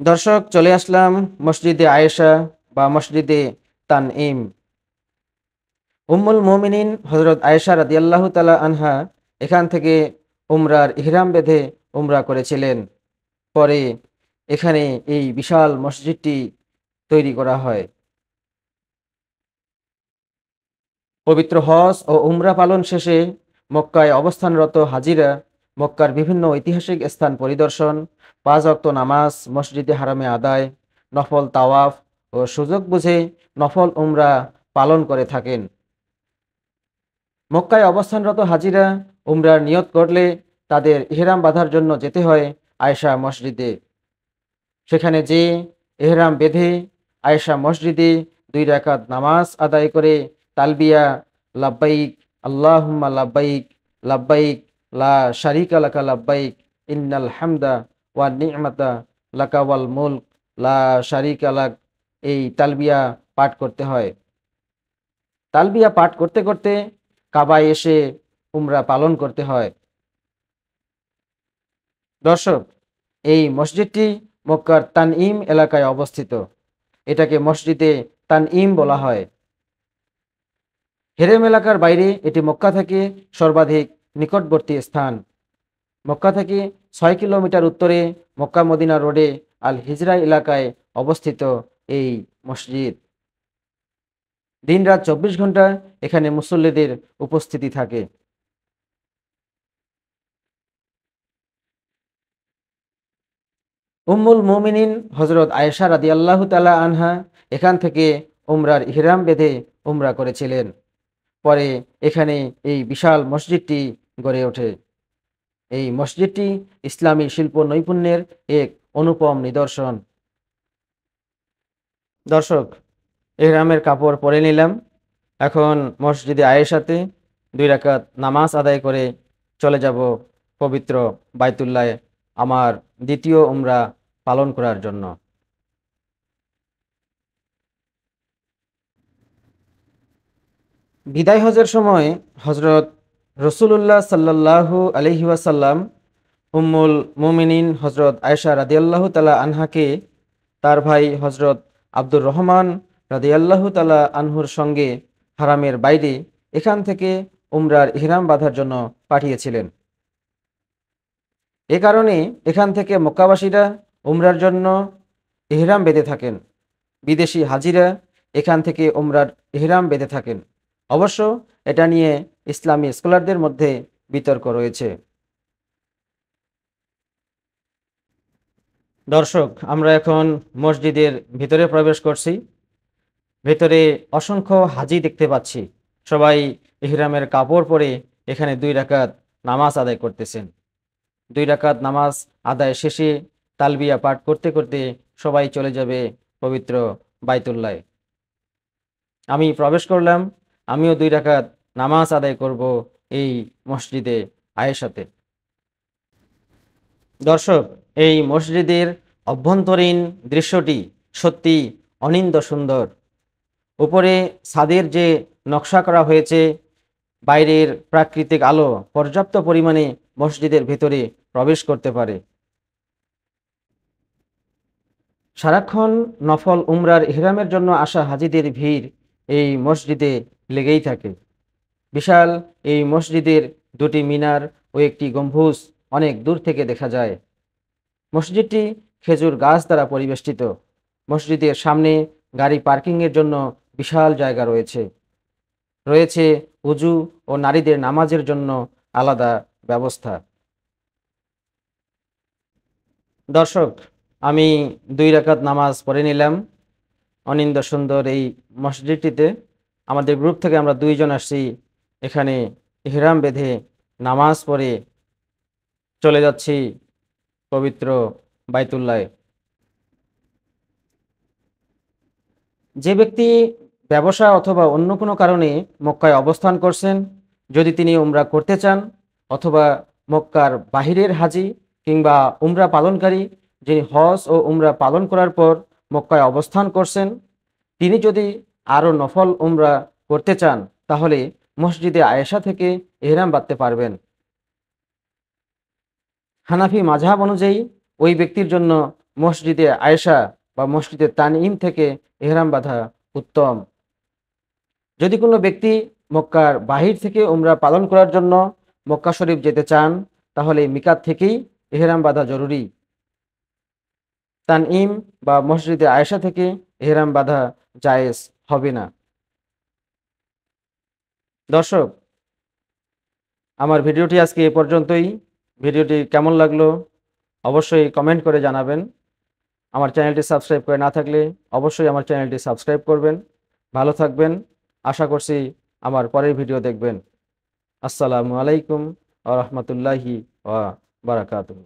দর্শক, চলে আসলাম মসজিদে আয়েশা বা মসজিদে তানঈম। উম্মুল মুমিনিন হযরত আয়েশা রাদিয়াল্লাহু তাআলা আনহা এখান থেকে উমরার ইহরাম বেঁধে উমরা করেছিলেন। পরে এখানে এই বিশাল মসজিদটি তৈরি করা হয়। পবিত্র হজ ও উমরা পালন শেষে মক্কায় অবস্থানরত হাজিরা মক্কার বিভিন্ন ঐতিহাসিক স্থান পরিদর্শন, ৫ ওয়াক্ত নামাজ মসজিদে হারামে আদায়, নফল তাওয়াফ ও সুযোগ বুঝে নফল উমরা পালন করে থাকেন। মক্কায় অবস্থানরত হাজিরা উমরার নিয়ত করলে তাদের ইহরাম বাঁধার জন্য যেতে হয় আয়েশা মসজিদে। সেখানে যে এহরাম বেঁধে আয়েশা মসজিদে ২ রাকাত নামাজ আদায় করে তালবিয়া লাব্বাইক আল্লাহুম্মা লাব্বাইক লাব্বাইক লা শারিকা লাকা লাব্বাইক ইন্নাল হামদা ওয়া নি'মাতা লাকা ওয়াল মুলক লা শারিকা লাক, এই তালবিয়া পাঠ করতে হয়। তালবিয়া পাঠ করতে করতে কাবায় এসে উমরা পালন করতে হয়। দর্শক, এই মসজিদটি মক্কার তানঈম এলাকায় অবস্থিত। এটাকে মসজিদে তানঈম বলা হয়। হেরেম এলাকার বাইরে এটি মক্কা থেকে সর্বাধিক নিকটবর্তী স্থান। মক্কা থেকে ৬ কিলোমিটার উত্তরে মক্কা মদিনা রোডে আল হিজরা এলাকায় অবস্থিত এই মসজিদ। দিনরাত ২৪ ঘন্টা এখানে মুসল্লিদের উপস্থিতি থাকে। উম্মুল মুমিনিন হযরত আয়েশা রাদিয়াল্লাহু তাআলা আনহা এখান থেকে উমরার ইহরাম বেঁধে উমরা করেছিলেন। পরে এখানে এই বিশাল মসজিদটি গড়ে ওঠে। এই মসজিদটি ইসলামী শিল্প নৈপুণ্যের এক অনুপম নিদর্শন। দর্শক, ইহরামের কাপড় পরে নিলাম। এখন মসজিদে আয়েশাতে ২ রাকাত নামাজ আদায় করে চলে যাব পবিত্র বাইতুল্লায় আমার দ্বিতীয় উমরা পালন করার জন্য। বিদায় হজের সময় হজরত রসুলুল্লাহ সাল্লাল্লাহু আলাইহি ওয়াসাল্লাম উম্মুল মুমিনিন হজরত আয়েশা রাদিয়াল্লাহু তাআলা আনহাকে তার ভাই হজরত আব্দুর রহমান রাদিয়াল্লাহু তাআলা আনহুর সঙ্গে হারামের বাইরে এখান থেকে উমরার ইহরাম বাঁধার জন্য পাঠিয়েছিলেন। এ কারণে এখান থেকে মক্কাবাসীরা উমরার জন্য ইহরাম বেঁধে থাকেন। বিদেশি হাজিরা এখান থেকে উমরার ইহরাম বেঁধে থাকেন। অবশ্য এটা নিয়ে ইসলামী স্কলারদের মধ্যে বিতর্ক রয়েছে। দর্শক, আমরা এখন মসজিদের ভিতরে প্রবেশ করছি। ভেতরে অসংখ্য হাজি দেখতে পাচ্ছি। সবাই ইহরামের কাপড় পরে এখানে ২ রাকাত নামাজ আদায় করতেছেন। ২ রাকাত নামাজ আদায় শেষে তালবিয়া পাঠ করতে করতে সবাই চলে যাবে পবিত্র বাইতুল্লায়। আমি প্রবেশ করলাম। আমিও ২ রাকাত নামাজ আদায় করব এই মসজিদে আয়েশাতে। দর্শক, এই মসজিদের অভ্যন্তরীণ দৃশ্যটি সত্যি অনিন্দ্য সুন্দর। উপরে ছাদের যে নকশা করা হয়েছে, বাইরের প্রাকৃতিক আলো পর্যাপ্ত পরিমাণে মসজিদের ভিতরে প্রবেশ করতে পারে। সারাক্ষণ নফল উমরার ইহরামের জন্য আসা হাজিদের ভিড় এই মসজিদে লেগেই থাকে। বিশাল এই মসজিদের ২টি মিনার ও একটি গম্বুজ অনেক দূর থেকে দেখা যায়। মসজিদটি খেজুর গাছ দ্বারা পরিবেষ্টিত। মসজিদের সামনে গাড়ি পার্কিংয়ের জন্য বিশাল জায়গা রয়েছে। রয়েছে উজু ও নারীদের নামাজের জন্য আলাদা ব্যবস্থা। দর্শক, আমি ২ রাকাত নামাজ পড়ে নিলাম অনিন্দ্য সুন্দর এই মসজিদটিতে। আমাদের গ্রুপ থেকে আমরা ২ জন আসছি এখানে ইহরাম বেঁধে নামাজ পড়ে চলে যাচ্ছি পবিত্র বাইতুল্লায়। যে ব্যক্তি ব্যবসা অথবা অন্য কোনো কারণে মক্কায় অবস্থান করছেন, যদি তিনি উমরা করতে চান, অথবা মক্কার বাহিরের হাজি কিংবা উমরা পালনকারী যিনি হজ ও উমরা পালন করার পর মক্কায় অবস্থান করছেন, তিনি যদি আরও নফল উমরা করতে চান তাহলে মসজিদে আয়েশা থেকে ইহরাম বাঁধতে পারবেন। হানাফি মাযহাব অনুযায়ী ওই ব্যক্তির জন্য মসজিদে আয়েশা বা মসজিদে তানঈম থেকে ইহরাম বাঁধা উত্তম। যদি কোনো ব্যক্তি মক্কার বাহির থেকে উমরা পালন করার জন্য মক্কা শরীফ যেতে চান, তাহলে মিকাত থেকেই ইহরাম বাঁধা জরুরি। তানঈম বা মসজিদে আয়েশা থেকে ইহরাম বাঁধা জায়েজ হবে না। দর্শক, আমার ভিডিওটি আজকে এ পর্যন্তই। ভিডিওটি কেমন লাগলো অবশ্যই কমেন্ট করে জানাবেন। আমার চ্যানেলটি সাবস্ক্রাইব করে না থাকলে অবশ্যই আমার চ্যানেলটি সাবস্ক্রাইব করবেন। ভালো থাকবেন। আশা করছি আমার পরের ভিডিও দেখবেন। আসসালামু আলাইকুম ওয়া রাহমাতুল্লাহি ওয়া বারাকাতুহু।